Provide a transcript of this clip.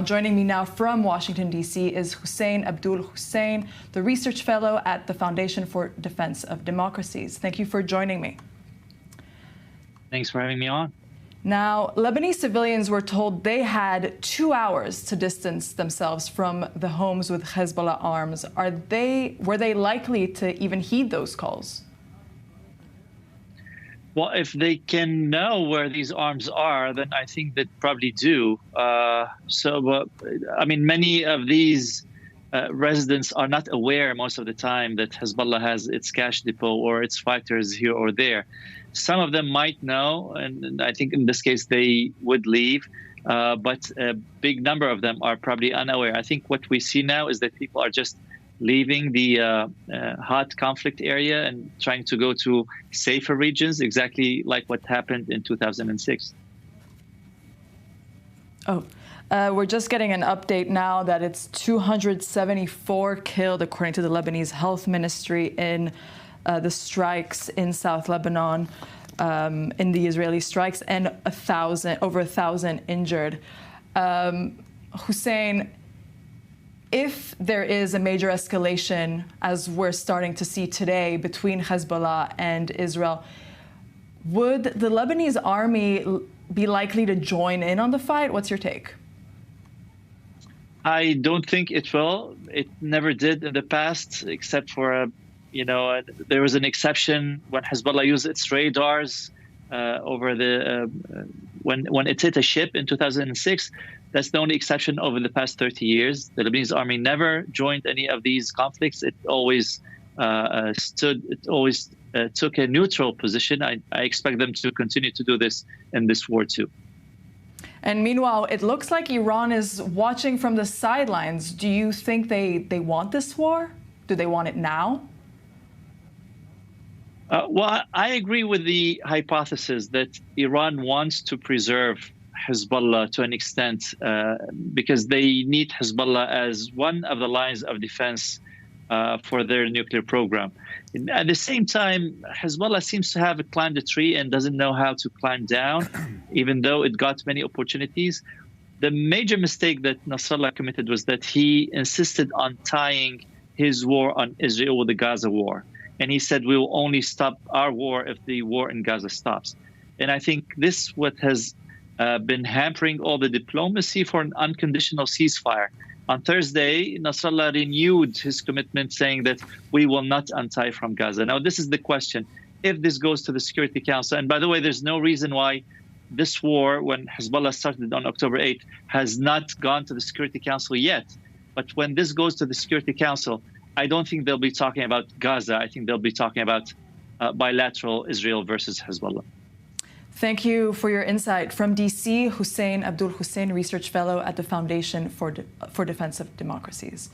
Joining me now from Washington, D.C. is Hussain Abdul-Hussain, the research fellow at the Foundation for Defense of Democracies. Thank you for joining me. Thanks for having me on. Now, Lebanese civilians were told they had 2 hours to distance themselves from the homes with Hezbollah arms. Were they likely to even heed those calls? Well, if they can know where these arms are, then I think they probably do. I mean, many of these residents are not aware most of the time that Hezbollah has its cash depot or its fighters here or there. Some of them might know, and I think in this case they would leave, but a big number of them are probably unaware. I think what we see now is that people are just leaving the hot conflict area and trying to go to safer regions, exactly like what happened in 2006. We're just getting an update now that it's 274 killed, according to the Lebanese Health Ministry, in the strikes in South Lebanon, in the Israeli strikes, and over 1,000 injured. Hussain, if there is a major escalation, as we're starting to see today, between Hezbollah and Israel, would the Lebanese army be likely to join in on the fight? What's your take? I don't think it will. It never did in the past, except for, there was an exception when Hezbollah used its radars over when it hit a ship in 2006. That's the only exception over the past 30 years. The Lebanese army never joined any of these conflicts. It always took a neutral position. I expect them to continue to do this in this war too. And meanwhile, it looks like Iran is watching from the sidelines. Do you think they want this war? Do they want it now? Well, I agree with the hypothesis that Iran wants to preserve Hezbollah to an extent because they need Hezbollah as one of the lines of defense for their nuclear program. At the same time, Hezbollah seems to have climbed a tree and doesn't know how to climb down, even though it got many opportunities. The major mistake that Nasrallah committed was that he insisted on tying his war on Israel with the Gaza war. And he said, we will only stop our war if the war in Gaza stops. And I think this what has been hampering all the diplomacy for an unconditional ceasefire. On Thursday, Nasrallah renewed his commitment, saying that we will not untie from Gaza. Now, this is the question. If this goes to the Security Council, and by the way, there's no reason why this war, when Hezbollah started on October 8th, has not gone to the Security Council yet. But when this goes to the Security Council, I don't think they'll be talking about Gaza. I think they'll be talking about bilateral Israel versus Hezbollah. Thank you for your insight. From D.C., Hussain Abdul-Hussain, research fellow at the Foundation for Defense of Democracies.